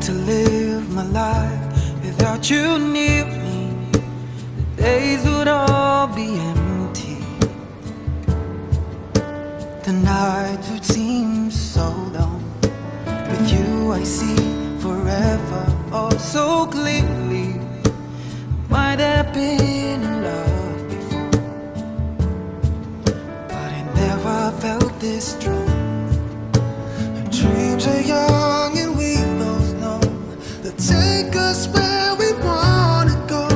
to live my life without you near me. The days would all be empty. The nights would seem so long. With you I see forever, oh so clearly. Might have been in love before, but I never felt this strong. Our dreams are young and we both know they'll take us where we wanna go.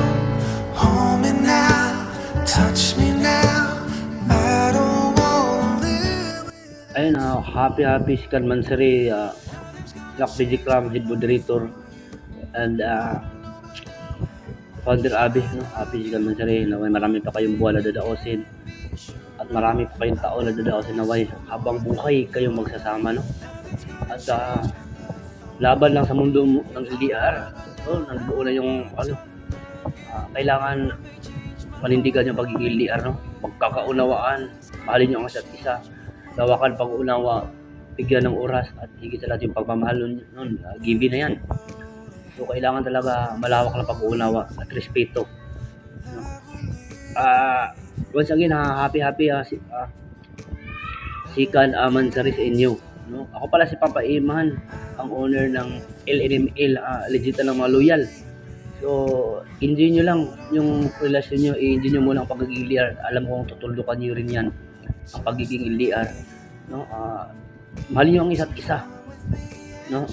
Hold me now, touch me now, I don't wanna live without. Ayun, happy si Kanmansari, Lakbiji Kram, moderator, and Founder Abi, no? Happy si Kanmansari, naway marami pa kayong buwan na dadaosin at marami pa kayong taon na dadaosin, naway habang buhay kayong magsasama, no? At laban lang sa mundo ng LDR, so nanbuo na yung kailangan panindigan yung pagiging LDR, no? Magkakaunawaan, mahalin nyo ang isa't isa, lawakan pag-unawa, bigyan ng oras at higit sa lahat yung pagmamahal nun, given na yan. So kailangan talaga malawak na pag-uunawa at respeto. Once again, happy si Kan Mansari sa inyo. No? Ako pala si Papa Iman, ang owner ng LNML, legit ng mga loyal. So enjoy nyo lang yung relasyon nyo, i-enjoy nyo muna ang pagiging LDR. Alam ko kung tutuldukan nyo rin yan, ang pagiging LDR. No? Mahalin nyo ang isa't isa. No,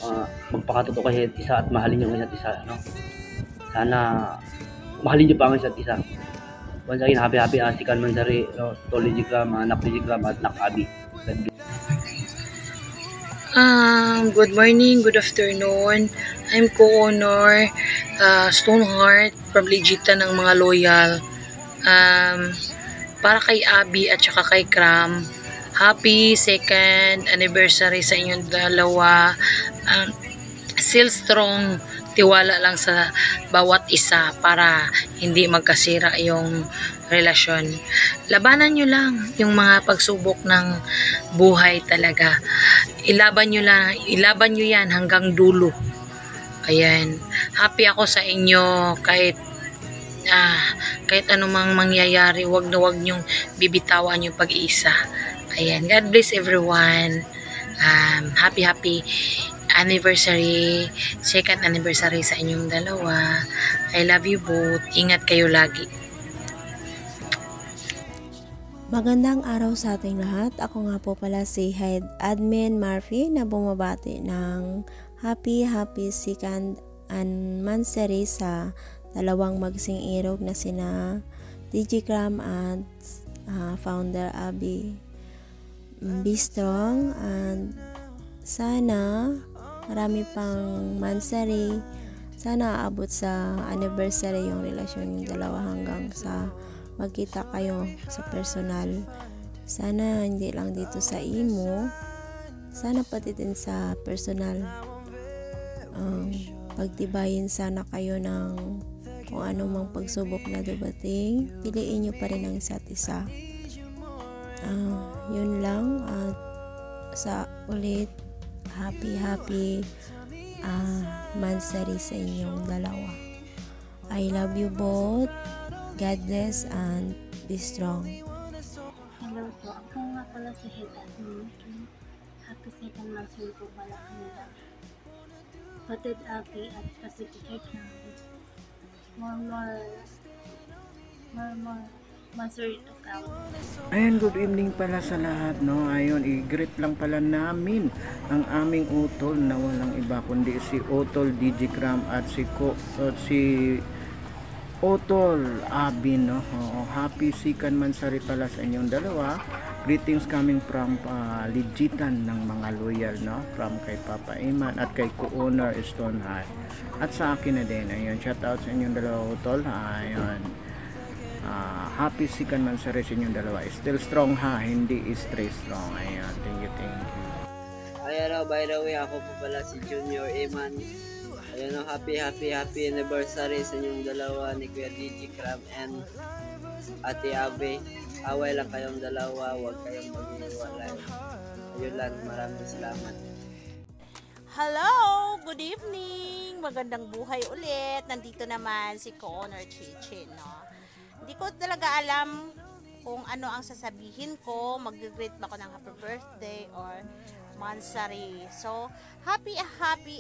magpakatotoo kayo isa't isa at mahalin niyo ang isa't isa, no? Sana mahalin niyo pa ang isa't isa. Once again, happy si Kan Mansari, no? Toliji Kram, Nakbiji Kram at Nakabi. Good morning, good afternoon. I'm co-owner Stoneheart from Legita ng mga loyal. Para kay Abi at saka kay Kram, happy 2nd anniversary sa inyong dalawa. Still strong, tiwala lang sa bawat isa para hindi magkasira yung relasyon. Labanan nyo lang yung mga pagsubok ng buhay talaga. Ilaban nyo yan hanggang dulo. Ayan. Happy ako sa inyo kahit anumang mangyayari, wag nyong bibitawan yung pag-iisa. Ayan, God bless everyone. Happy anniversary, 2nd anniversary sa inyong dalawa. I love you both. Ingat kayo lagi. Magandang araw sa ating lahat. Ako nga po pala si Head Admin Murphy na bumabati ng happy 2nd anniversary sa dalawang magsing irog na sina DJ Kram at Founder Abi. Be strong and sana marami pang mansari. Sana aabot sa anniversary yung relasyon yung dalawa hanggang sa magkita kayo sa personal. Sana hindi lang dito sa imo, sana pati din sa personal. Pagtibayin sana kayo ng kung ano mang pagsubok na dumating, piliin nyo pa rin ang isa't isa. Yun lang. At sa ulit, happy mansari sa inyong dalawa. I love you both. God bless and be strong. Hello po, ako nga pala si Head Admin. Happy 2nd mansari po pala kanila. Patid Abi at patid Kekram. More mansari to come. Ayan, good evening pala sa lahat, no? Ayun, i-greet lang pala namin ang aming utol na walang iba kundi si Utol DJ Kram at si Utol Abi, no? Happy 2nd Mansari pala sa inyong dalawa. Greetings coming from legitan ng mga loyal, no? From kay Papa Iman at kay co-owner Stoneheart. At sa akin na din. Ayun, shout out sa inyong dalawa, Utol. Ayun. Happy 2nd Mansari sa inyong dalawa. Still strong ha, hindi stay strong. Ayun, thank you. Ayan, by the way, ako po pala si Junior Iman. Ayun, happy anniversary sa inyong dalawa ni Kuya DJ Kram and Ate Abe. Away lang kayong dalawa, huwag kayong mag-iwalay. Ayun lang, maraming salamat. Hello! Good evening! Magandang buhay ulit. Nandito naman si Co-owner Chichi, no? Hindi ko talaga alam kung ano ang sasabihin ko. Mag-greet ba ako ng happy birthday or mansari. So, happy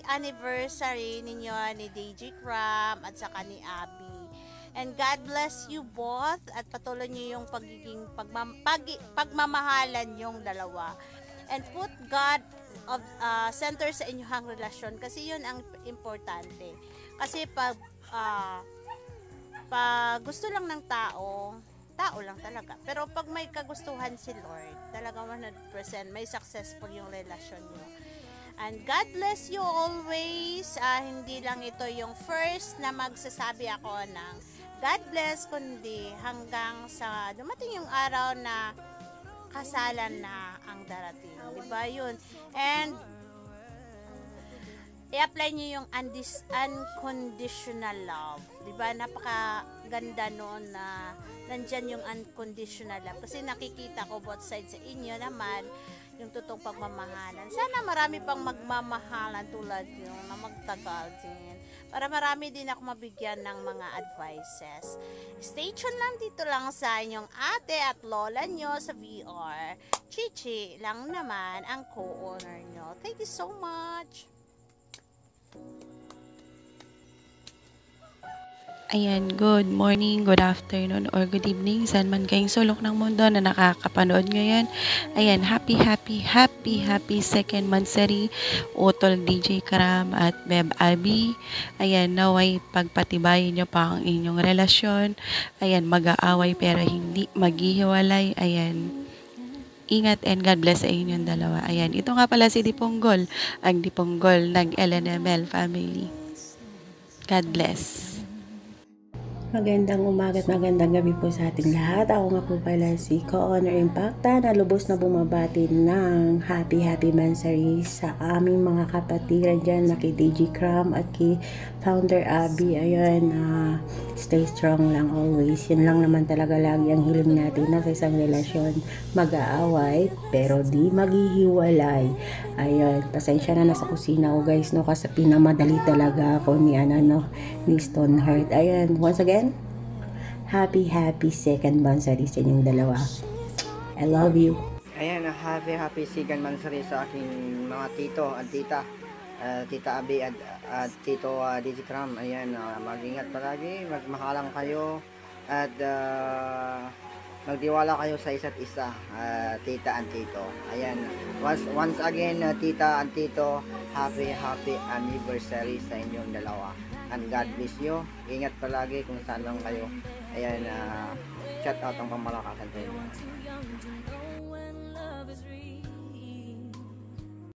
anniversary ninyo ni DJ Cram at saka ni Abby. And God bless you both at patuloy niyo yung pagiging pagmamahalan yung dalawa. And put God of center sa inyong relasyon kasi yun ang importante. Kasi pag gusto lang ng tao lang talaga. Pero pag may kagustuhan si Lord, talaga 100% may successful yung relasyon niyo. And God bless you always. Hindi lang ito yung first na magsasabi ako ng God bless, kundi hanggang sa dumating yung araw na kasalan na ang darating. Diba yun? And i-apply nyo yung unconditional love. Diba? Napakaganda noon na nandyan yung unconditional love. Kasi nakikita ko both sides sa inyo naman yung totoong pagmamahalan. Sana marami pang magmamahalan tulad yung na magtagal din. Para marami din ako mabigyan ng mga advices. Stay tuned lang dito lang sa inyong ate at lola nyo sa VR. Chichi lang naman ang co-owner nyo. Thank you so much! Ayan, good morning, good afternoon, or good evening. Saan man kayong sulok ng mundo na nakakapanood ngayon. Ayan, happy second monthsary Utol DJ Cram at Beb Abby. Ayan, naway pagpatibayin nyo pa ang inyong relasyon. Ayan, mag-aaway pero hindi maghihiwalay. Ayan, ingat and God bless sa inyong dalawa. Ayan, ito nga pala si Diponggol, ang Diponggol ng LNML family. God bless. Magandang umaga at magandang gabi po sa ating lahat. Ako nga po pala si Co-owner Impacta na lubos na bumabati ng happy mansari sa aming mga kapatiran dyan na kay DJ Cram at kay Founder Abby. Ayun, stay strong lang always. Yun lang naman talaga lagi ang hiling natin na sa isang relasyon. Mag-aaway pero di maghihiwalay. Ayun, pasensya na nasa kusina ko guys, no, kasi pinamadali talaga ako ni Stoneheart. Ayun, once again, happy second monthsary sa inyong dalawa. I love you. Ayan, happy second monthsary sa aking mga tito at tita. Tita Abby at Tito DJ Cram. Ayan, mag-ingat palagi, magmahalang kayo at magdiwala kayo sa isa't isa, tita and tito. Ayan, once again, tita and tito, happy anniversary sa inyong dalawa. And God bless you. Ingat palagi kung saan lang kayo. Ayan, shout out ang pamalakasan sa inyo.